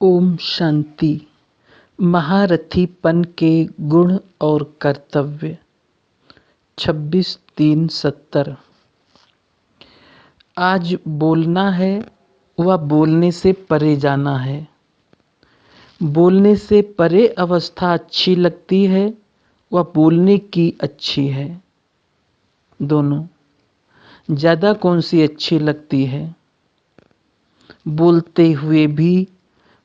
ओम शांति। महारथीपन के गुण और कर्तव्य। 26/3/70। आज बोलना है व बोलने से परे जाना है। बोलने से परे अवस्था अच्छी लगती है व बोलने की अच्छी है। दोनों ज़्यादा कौन सी अच्छी लगती है? बोलते हुए भी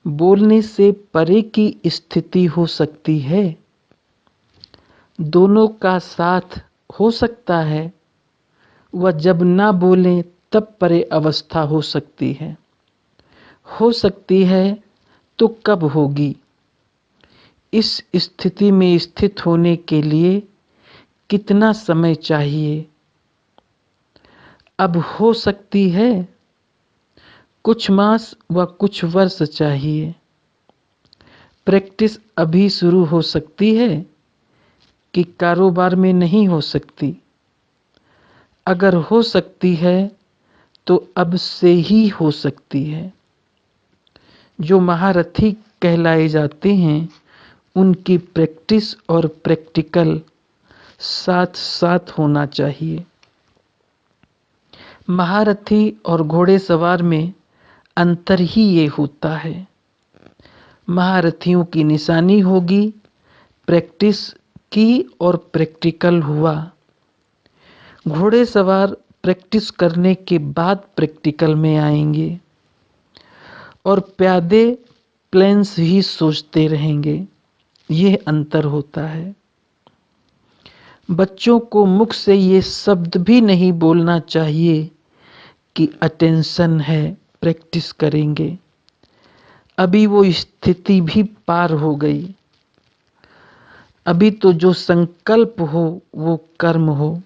बोलने से परे की स्थिति हो सकती है। दोनों का साथ हो सकता है व जब ना बोलें तब परे अवस्था हो सकती है। हो सकती है तो कब होगी? इस स्थिति में स्थित होने के लिए कितना समय चाहिए? अब हो सकती है कुछ मास व कुछ वर्ष चाहिए। प्रैक्टिस अभी शुरू हो सकती है कि कारोबार में नहीं हो सकती। अगर हो सकती है तो अब से ही हो सकती है। जो महारथी कहलाए जाते हैं उनकी प्रैक्टिस और प्रैक्टिकल साथ साथ होना चाहिए। महारथी और घोड़ेसवार में अंतर ही ये होता है। महारथियों की निशानी होगी प्रैक्टिस की और प्रैक्टिकल हुआ। घोड़ेसवार प्रैक्टिस करने के बाद प्रैक्टिकल में आएंगे और प्यादे प्लान्स ही सोचते रहेंगे। यह अंतर होता है। बच्चों को मुख से ये शब्द भी नहीं बोलना चाहिए कि अटेंशन है, प्रैक्टिस करेंगे। अभी वो स्थिति भी पार हो गई। अभी तो जो संकल्प हो वो कर्म हो।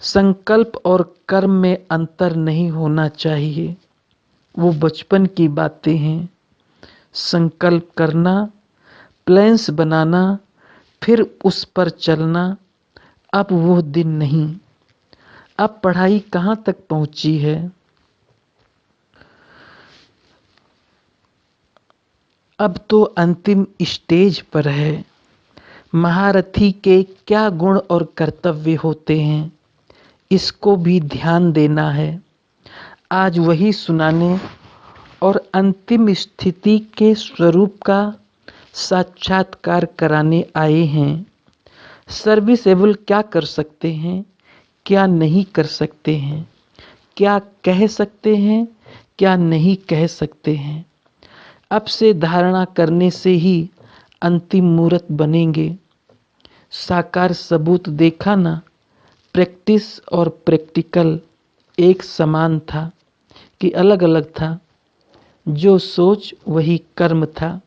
संकल्प और कर्म में अंतर नहीं होना चाहिए। वो बचपन की बातें हैं। संकल्प करना, प्लान्स बनाना, फिर उस पर चलना। अब वो दिन नहीं। अब पढ़ाई कहाँ तक पहुंची है? अब तो अंतिम स्टेज पर है। महारथी के क्या गुण और कर्तव्य होते हैं, इसको भी ध्यान देना है। आज वही सुनाने और अंतिम स्थिति के स्वरूप का साक्षात्कार कराने आए हैं। सर्विसेबल क्या कर सकते हैं, क्या नहीं कर सकते हैं, क्या कह सकते हैं, क्या नहीं कह सकते हैं। अब से धारणा करने से ही अंतिम मूर्त बनेंगे। साकार सबूत देखा ना? प्रैक्टिस और प्रैक्टिकल एक समान था कि अलग अलग था? जो सोच वही कर्म था।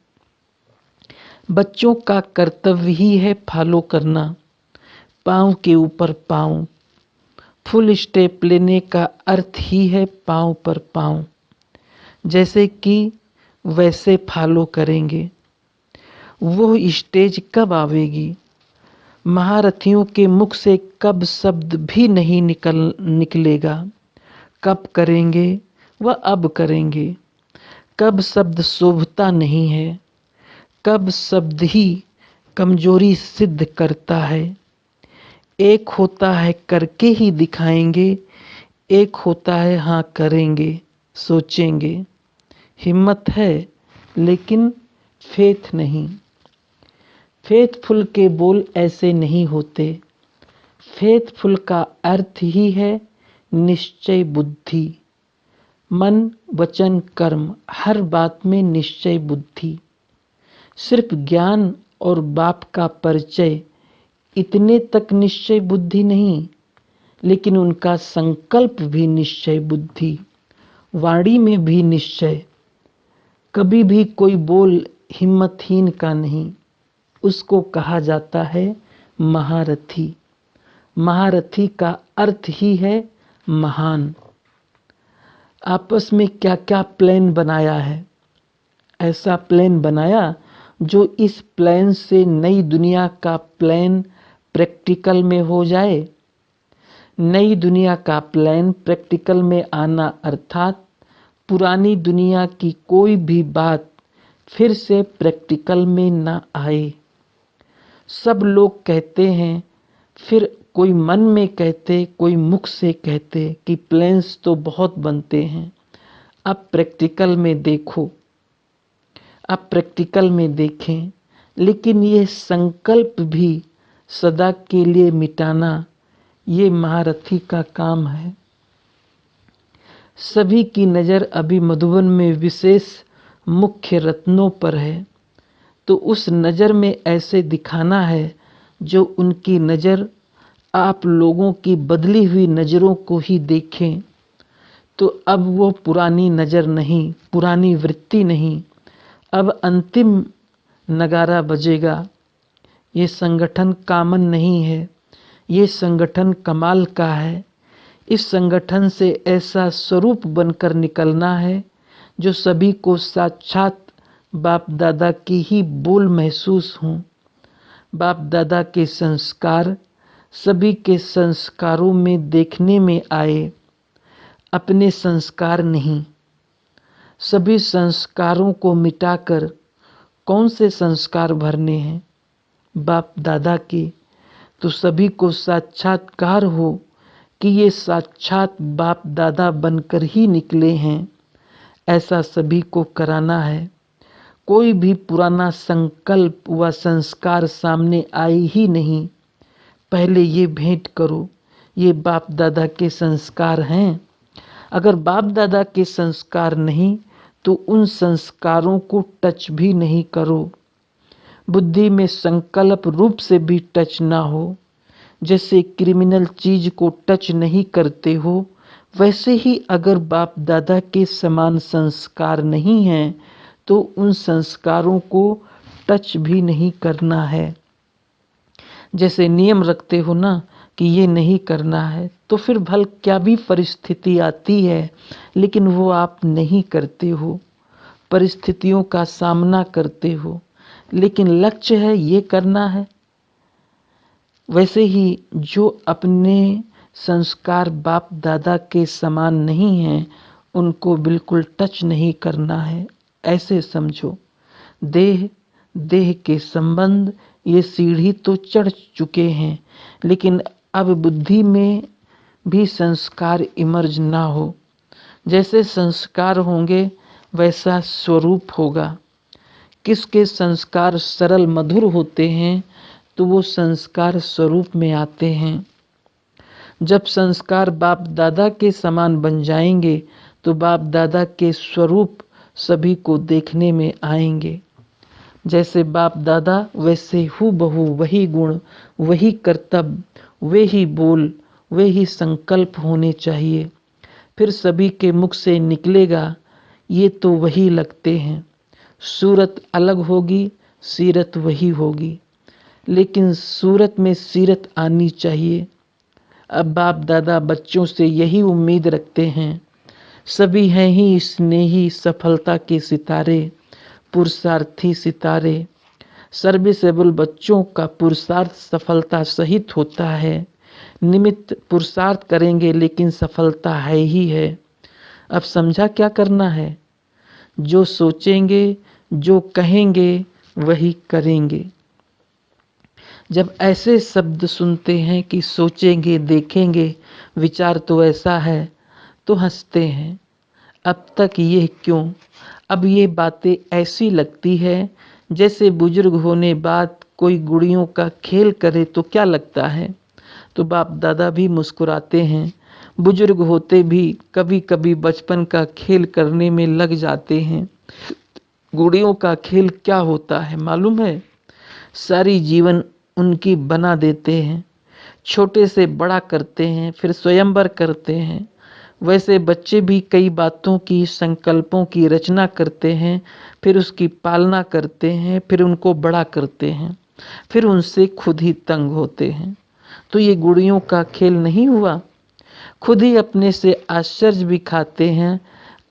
बच्चों का कर्तव्य ही है फॉलो करना। पाँव के ऊपर पाँव। फुल स्टेप लेने का अर्थ ही है पाँव पर पाँव। जैसे कि वैसे फॉलो करेंगे। वो स्टेज कब आवेगी? महारथियों के मुख से कब शब्द भी नहीं निकलेगा। कब करेंगे व अब करेंगे। कब शब्द शोभता नहीं है। कब शब्द ही कमजोरी सिद्ध करता है। एक होता है करके ही दिखाएंगे, एक होता है हाँ करेंगे, सोचेंगे। हिम्मत है लेकिन फेथ नहीं। फेथफुल के बोल ऐसे नहीं होते। फेथफुल का अर्थ ही है निश्चय बुद्धि। मन वचन कर्म हर बात में निश्चय बुद्धि। सिर्फ ज्ञान और बाप का परिचय इतने तक निश्चय बुद्धि नहीं, लेकिन उनका संकल्प भी निश्चय बुद्धि। वाणी में भी निश्चय। कभी भी कोई बोल हिम्मतहीन का नहीं। उसको कहा जाता है महारथी। महारथी का अर्थ ही है महान। आपस में क्या क्या प्लान बनाया है? ऐसा प्लान बनाया जो इस प्लान से नई दुनिया का प्लान प्रैक्टिकल में हो जाए। नई दुनिया का प्लान प्रैक्टिकल में आना अर्थात पुरानी दुनिया की कोई भी बात फिर से प्रैक्टिकल में ना आए। सब लोग कहते हैं, फिर कोई मन में कहते, कोई मुख से कहते कि प्लेन्स तो बहुत बनते हैं। अब प्रैक्टिकल में देखो, अब प्रैक्टिकल में देखें। लेकिन ये संकल्प भी सदा के लिए मिटाना, ये महारथी का काम है। सभी की नज़र अभी मधुबन में विशेष मुख्य रत्नों पर है, तो उस नज़र में ऐसे दिखाना है जो उनकी नज़र आप लोगों की बदली हुई नज़रों को ही देखें। तो अब वो पुरानी नज़र नहीं, पुरानी वृत्ति नहीं, अब अंतिम नगारा बजेगा। ये संगठन कामन नहीं है, ये संगठन कमाल का है। इस संगठन से ऐसा स्वरूप बनकर निकलना है जो सभी को साक्षात बाप दादा की ही बोल महसूस हों। बाप दादा के संस्कार सभी के संस्कारों में देखने में आए, अपने संस्कार नहीं। सभी संस्कारों को मिटाकर कौन से संस्कार भरने हैं? बाप दादा के। तो सभी को साक्षात्कार हो कि ये साक्षात बाप दादा बनकर ही निकले हैं, ऐसा सभी को कराना है। कोई भी पुराना संकल्प व संस्कार सामने आए ही नहीं। पहले ये भेंट करो, ये बाप दादा के संस्कार हैं। अगर बाप दादा के संस्कार नहीं तो उन संस्कारों को टच भी नहीं करो। बुद्धि में संकल्प रूप से भी टच ना हो। जैसे क्रिमिनल चीज को टच नहीं करते हो, वैसे ही अगर बाप दादा के समान संस्कार नहीं हैं तो उन संस्कारों को टच भी नहीं करना है। जैसे नियम रखते हो ना कि ये नहीं करना है, तो फिर भल क्या भी परिस्थिति आती है लेकिन वो आप नहीं करते हो। परिस्थितियों का सामना करते हो, लेकिन लक्ष्य है ये करना है। वैसे ही जो अपने संस्कार बाप दादा के समान नहीं हैं, उनको बिल्कुल टच नहीं करना है। ऐसे समझो, देह देह के संबंध ये सीढ़ी तो चढ़ चुके हैं, लेकिन अब बुद्धि में भी संस्कार इमर्ज ना हो। जैसे संस्कार होंगे वैसा स्वरूप होगा। किसके संस्कार सरल मधुर होते हैं तो वो संस्कार स्वरूप में आते हैं। जब संस्कार बाप दादा के समान बन जाएंगे तो बाप दादा के स्वरूप सभी को देखने में आएंगे। जैसे बाप दादा वैसे हूबहू वही गुण, वही कर्तव्य, वे ही बोल, वे ही संकल्प होने चाहिए। फिर सभी के मुख से निकलेगा, ये तो वही लगते हैं। सूरत अलग होगी, सीरत वही होगी, लेकिन सूरत में सीरत आनी चाहिए। अब बाप दादा बच्चों से यही उम्मीद रखते हैं। सभी हैं ही स्नेही सफलता के सितारे, पुरुषार्थी सितारे। सर्विसेबल बच्चों का पुरुषार्थ सफलता सहित होता है। निमित्त पुरुषार्थ करेंगे लेकिन सफलता है ही है। अब समझा क्या करना है? जो सोचेंगे, जो कहेंगे, वही करेंगे। जब ऐसे शब्द सुनते हैं कि सोचेंगे, देखेंगे, विचार तो ऐसा है, तो हंसते हैं। अब तक ये क्यों? अब ये बातें ऐसी लगती है जैसे बुजुर्ग होने बाद कोई गुड़ियों का खेल करे तो क्या लगता है। तो बाप दादा भी मुस्कुराते हैं। बुजुर्ग होते भी कभी कभी बचपन का खेल करने में लग जाते हैं। गुड़ियों का खेल क्या होता है मालूम है? सारी जीवन उनकी बना देते हैं, छोटे से बड़ा करते हैं, फिर स्वयंवर करते हैं। वैसे बच्चे भी कई बातों की, संकल्पों की रचना करते हैं, फिर उसकी पालना करते हैं, फिर उनको बड़ा करते हैं, फिर उनसे खुद ही तंग होते हैं। तो ये गुड़ियों का खेल नहीं हुआ? खुद ही अपने से आश्चर्य भी खाते हैं।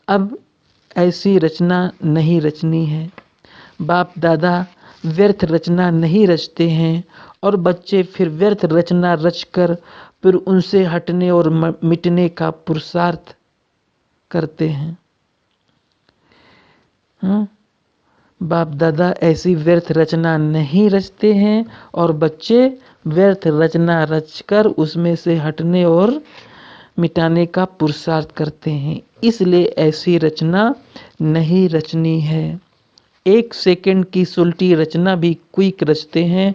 अब ऐसी रचना नहीं रचनी है। बाप दादा व्यर्थ रचना नहीं रचते हैं और बच्चे फिर व्यर्थ रचना रचकर फिर उनसे हटने और मिटने का पुरुषार्थ करते हैं। बाप दादा ऐसी व्यर्थ रचना नहीं रचते हैं और बच्चे व्यर्थ रचना रचकर उसमें से हटने और मिटाने का पुरुषार्थ करते हैं। इसलिए ऐसी रचना नहीं रचनी है। 1 सेकंड की सुलटी रचना भी क्विक रचते हैं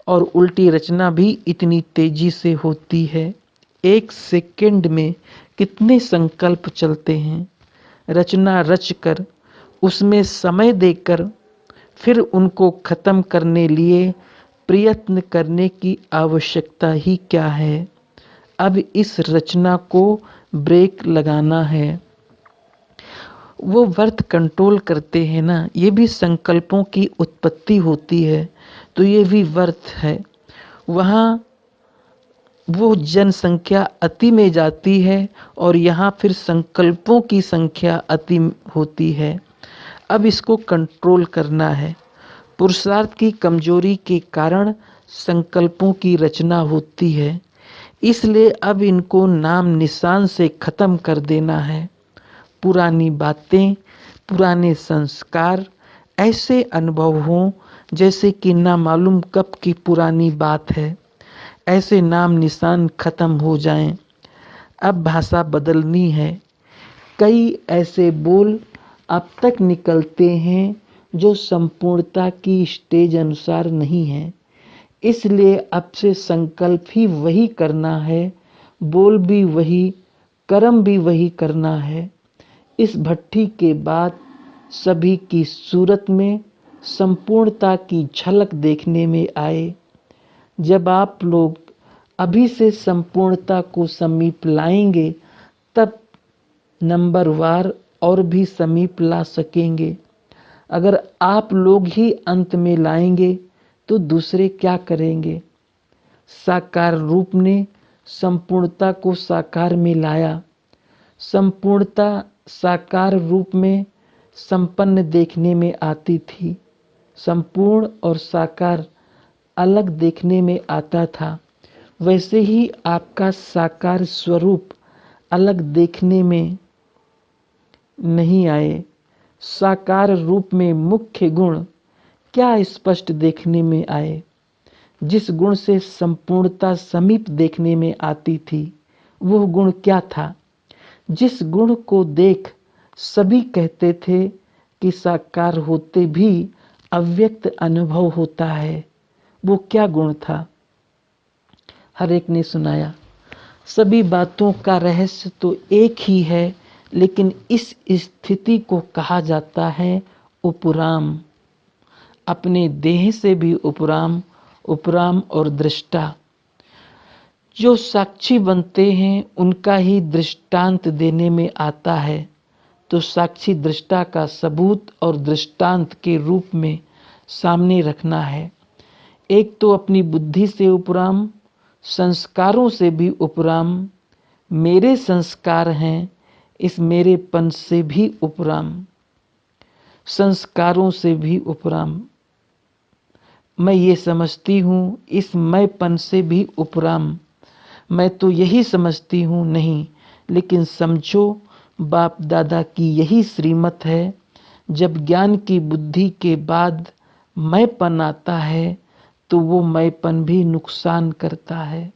और उल्टी रचना भी इतनी तेजी से होती है। 1 सेकंड में कितने संकल्प चलते हैं। रचना रचकर उसमें समय देकर फिर उनको खत्म करने लिए प्रयत्न करने की आवश्यकता ही क्या है। अब इस रचना को ब्रेक लगाना है। वो वर्थ कंट्रोल करते हैं ना, ये भी संकल्पों की उत्पत्ति होती है, तो ये भी वर्थ है। वहाँ वो जनसंख्या अति में जाती है और यहाँ फिर संकल्पों की संख्या अति होती है। अब इसको कंट्रोल करना है। पुरुषार्थ की कमजोरी के कारण संकल्पों की रचना होती है, इसलिए अब इनको नाम निशान से खत्म कर देना है। पुरानी बातें, पुराने संस्कार, ऐसे अनुभव हों जैसे कि ना मालूम कब की पुरानी बात है, ऐसे नाम निशान खत्म हो जाएं। अब भाषा बदलनी है। कई ऐसे बोल अब तक निकलते हैं जो संपूर्णता की स्टेज अनुसार नहीं है, इसलिए अब से संकल्प ही वही करना है, बोल भी वही, कर्म भी वही करना है। इस भट्ठी के बाद सभी की सूरत में संपूर्णता की झलक देखने में आए। जब आप लोग अभी से संपूर्णता को समीप लाएंगे, तब नंबरवार और भी समीप ला सकेंगे। अगर आप लोग ही अंत में लाएंगे तो दूसरे क्या करेंगे। साकार रूप ने संपूर्णता को साकार में लाया। संपूर्णता साकार रूप में संपन्न देखने में आती थी। संपूर्ण और साकार अलग देखने में आता था। वैसे ही आपका साकार स्वरूप अलग देखने में नहीं आए। साकार रूप में मुख्य गुण क्या स्पष्ट देखने में आए। जिस गुण से संपूर्णता समीप देखने में आती थी, वह गुण क्या था। जिस गुण को देख सभी कहते थे कि साकार होते भी अव्यक्त अनुभव होता है, वो क्या गुण था। हर एक ने सुनाया। सभी बातों का रहस्य तो एक ही है, लेकिन इस स्थिति को कहा जाता है उपराम। अपने देह से भी उपराम, उपराम और दृष्टा। जो साक्षी बनते हैं उनका ही दृष्टांत देने में आता है, तो साक्षी दृष्टा का सबूत और दृष्टांत के रूप में सामने रखना है। एक तो अपनी बुद्धि से उपराम, संस्कारों से भी उपराम, मेरे संस्कार हैं इस मेरेपन से भी उपराम, संस्कारों से भी उपराम। मैं ये समझती हूँ इस मैंपन से भी उपराम। मैं तो यही समझती हूँ नहीं, लेकिन समझो बाप दादा की यही श्रीमत है। जब ज्ञान की बुद्धि के बाद मैंपन आता है तो वो मैंपन भी नुकसान करता है।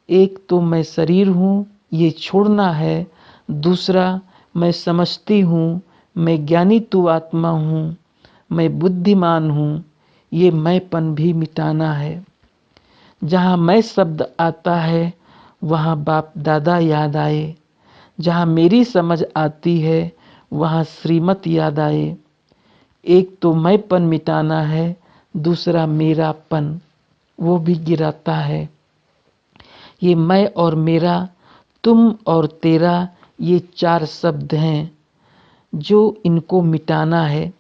एक तो मैं शरीर हूँ, ये छोड़ना है। दूसरा, मैं समझती हूँ, मैं ज्ञानी तू आत्मा हूँ, मैं बुद्धिमान हूँ, ये मैंपन भी मिटाना है। जहाँ मैं शब्द आता है वहाँ बाप दादा याद आए। जहाँ मेरी समझ आती है वहाँ श्रीमत याद आए। एक तो मैंपन मिटाना है, दूसरा मेरापन वो भी गिराता है। ये मैं और मेरा, तुम और तेरा, ये 4 शब्द हैं जो इनको मिटाना है।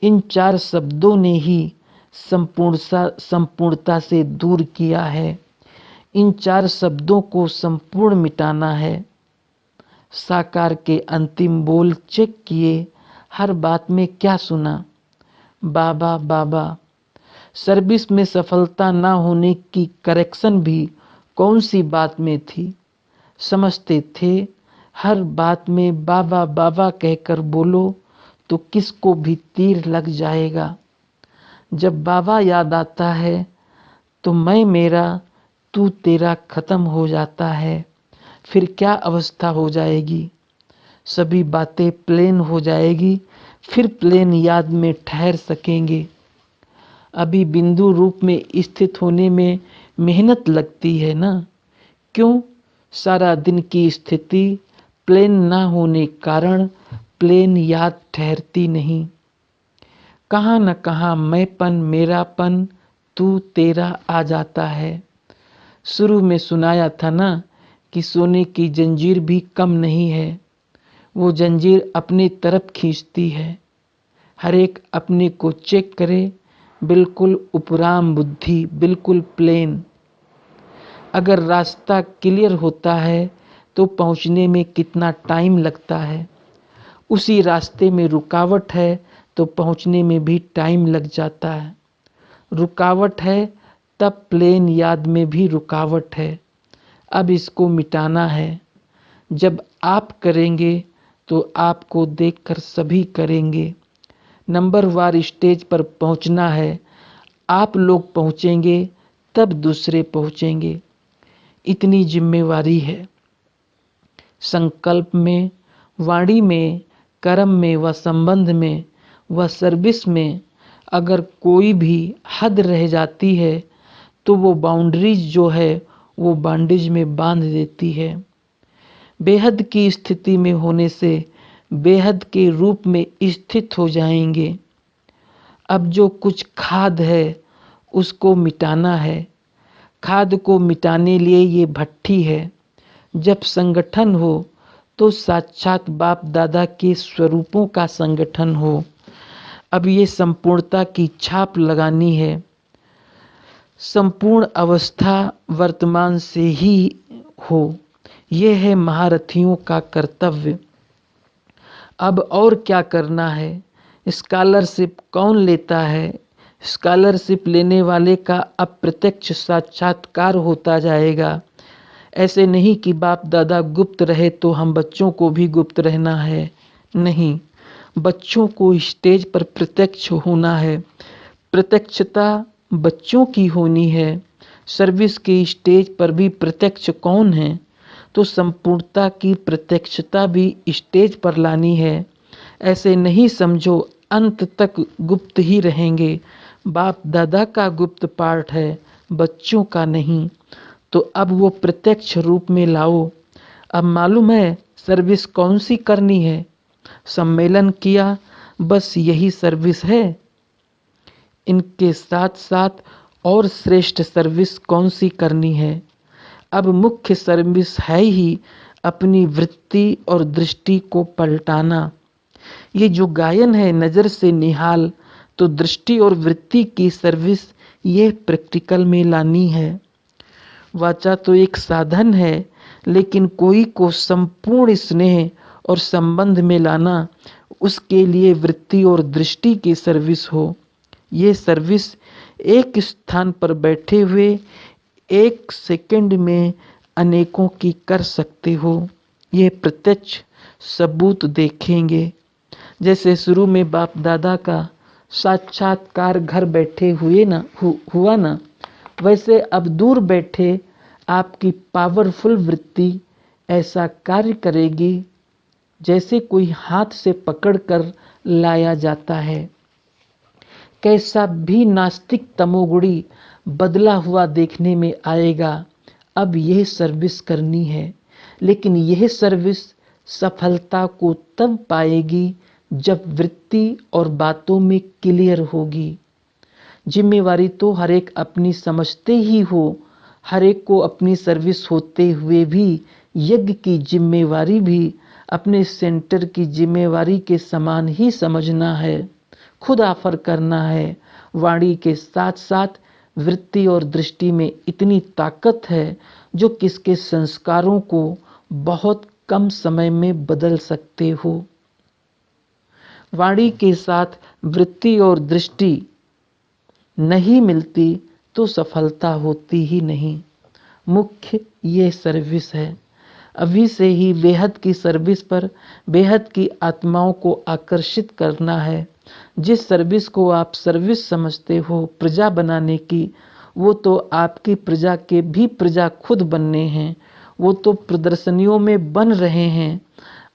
इन 4 शब्दों ने ही संपूर्णता से दूर किया है। इन 4 शब्दों को संपूर्ण मिटाना है। साकार के अंतिम बोल चेक किए, हर बात में क्या सुना, बाबा बाबा। सर्विस में सफलता ना होने की करेक्शन भी कौन सी बात में थी। समझते थे हर बात में बाबा बाबा कहकर बोलो तो किसको भी तीर लग जाएगा। जब बाबा याद आता है तो मैं मेरा तू तेरा खत्म हो जाता है। फिर क्या अवस्था हो जाएगी, सभी बातें प्लेन हो जाएगी, फिर प्लेन याद में ठहर सकेंगे। अभी बिंदु रूप में स्थित होने में मेहनत लगती है ना, क्यों? सारा दिन की स्थिति प्लेन ना होने कारण प्लेन याद ठहरती नहीं। कहाँ न कहाँ मैंपन मेरापन तू तेरा आ जाता है। शुरू में सुनाया था ना कि सोने की जंजीर भी कम नहीं है, वो जंजीर अपनी तरफ खींचती है। हर एक अपने को चेक करे, बिल्कुल उपराम बुद्धि, बिल्कुल प्लेन। अगर रास्ता क्लियर होता है तो पहुंचने में कितना टाइम लगता है, उसी रास्ते में रुकावट है तो पहुंचने में भी टाइम लग जाता है। रुकावट है तब प्लेन याद में भी रुकावट है। अब इसको मिटाना है। जब आप करेंगे तो आपको देखकर सभी करेंगे। नंबर वार स्टेज पर पहुंचना है। आप लोग पहुंचेंगे तब दूसरे पहुंचेंगे। इतनी जिम्मेवारी है। संकल्प में, वाणी में, कर्म में व संबंध में व सर्विस में अगर कोई भी हद रह जाती है तो वो बाउंड्रीज जो है वो बांडेज में बांध देती है। बेहद की स्थिति में होने से बेहद के रूप में स्थित हो जाएंगे। अब जो कुछ खाद है उसको मिटाना है। खाद को मिटाने लिए ये भट्ठी है। जब संगठन हो तो साक्षात बाप दादा के स्वरूपों का संगठन हो। अब ये संपूर्णता की छाप लगानी है। संपूर्ण अवस्था वर्तमान से ही हो, यह है महारथियों का कर्तव्य। अब और क्या करना है? स्कॉलरशिप कौन लेता है? स्कॉलरशिप लेने वाले का अप्रत्यक्ष साक्षात्कार होता जाएगा। ऐसे नहीं कि बाप दादा गुप्त रहे तो हम बच्चों को भी गुप्त रहना है। नहीं, बच्चों को स्टेज पर प्रत्यक्ष होना है। प्रत्यक्षता बच्चों की होनी है। सर्विस के स्टेज पर भी प्रत्यक्ष कौन है? तो संपूर्णता की प्रत्यक्षता भी स्टेज पर लानी है। ऐसे नहीं समझो अंत तक गुप्त ही रहेंगे। बाप दादा का गुप्त पाठ है, बच्चों का नहीं। तो अब वो प्रत्यक्ष रूप में लाओ। अब मालूम है सर्विस कौन सी करनी है? सम्मेलन किया, बस यही सर्विस है। इनके साथ साथ और श्रेष्ठ सर्विस कौन सी करनी है? अब मुख्य सर्विस है ही अपनी वृत्ति और दृष्टि को पलटाना। ये जो गायन है नज़र से निहाल, तो दृष्टि और वृत्ति की सर्विस ये प्रैक्टिकल में लानी है। वाचा तो एक साधन है, लेकिन कोई को संपूर्ण स्नेह और संबंध में लाना, उसके लिए वृत्ति और दृष्टि की सर्विस हो। ये सर्विस एक स्थान पर बैठे हुए एक सेकंड में अनेकों की कर सकते हो। ये प्रत्यक्ष सबूत देखेंगे। जैसे शुरू में बाप दादा का साक्षात्कार घर बैठे हुआ ना, वैसे अब दूर बैठे आपकी पावरफुल वृत्ति ऐसा कार्य करेगी जैसे कोई हाथ से पकड़कर लाया जाता है। कैसा भी नास्तिक तमोगुणी बदला हुआ देखने में आएगा। अब यह सर्विस करनी है, लेकिन यह सर्विस सफलता को तब पाएगी जब वृत्ति और बातों में क्लियर होगी। जिम्मेवारी तो हर एक अपनी समझते ही हो। हर एक को अपनी सर्विस होते हुए भी यज्ञ की जिम्मेवारी भी अपने सेंटर की जिम्मेवारी के समान ही समझना है। खुद ऑफर करना है। वाणी के साथ साथ वृत्ति और दृष्टि में इतनी ताकत है जो किसके संस्कारों को बहुत कम समय में बदल सकते हो। वाणी के साथ वृत्ति और दृष्टि नहीं मिलती तो सफलता होती ही नहीं। मुख्य ये सर्विस है। अभी से ही बेहद की सर्विस पर बेहद की आत्माओं को आकर्षित करना है। जिस सर्विस को आप सर्विस समझते हो प्रजा बनाने की, वो तो आपकी प्रजा के भी प्रजा खुद बनने हैं। वो तो प्रदर्शनियों में बन रहे हैं।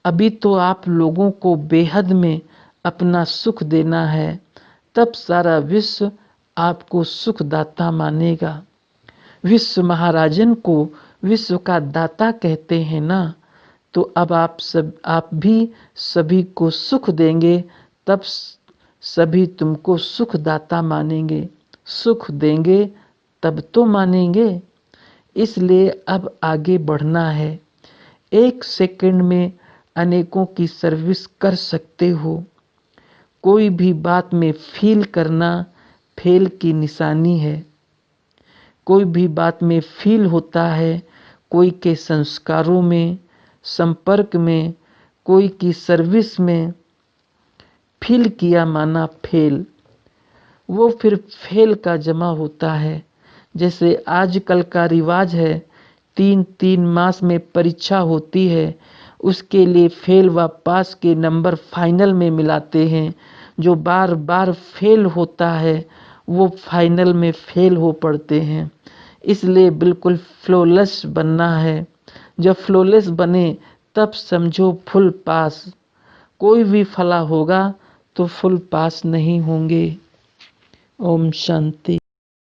अभी तो आप लोगों को बेहद में अपना सुख देना है, तब सारा विश्व आपको सुखदाता मानेगा। विश्व महाराजन को विश्व का दाता कहते हैं ना, तो अब आप भी सभी को सुख देंगे, तब सभी तुमको सुखदाता मानेंगे। सुख देंगे तब तो मानेंगे। इसलिए अब आगे बढ़ना है। एक सेकंड में अनेकों की सर्विस कर सकते हो। कोई भी बात में फील करना फेल की निशानी है। कोई भी बात में फील होता है, कोई के संस्कारों में, संपर्क में, कोई की सर्विस में फील किया माना फेल, वो फिर फेल का जमा होता है। जैसे आजकल का रिवाज है, 3-3 मास में परीक्षा होती है, उसके लिए फेल व पास के नंबर फाइनल में मिलाते हैं। जो बार बार फेल होता है वो फाइनल में फेल हो पड़ते हैं। इसलिए बिल्कुल फ्लॉलेस बनना है। जब फ्लॉलेस बने तब समझो फुल पास। कोई भी फला होगा तो फुल पास नहीं होंगे। ओम शांति।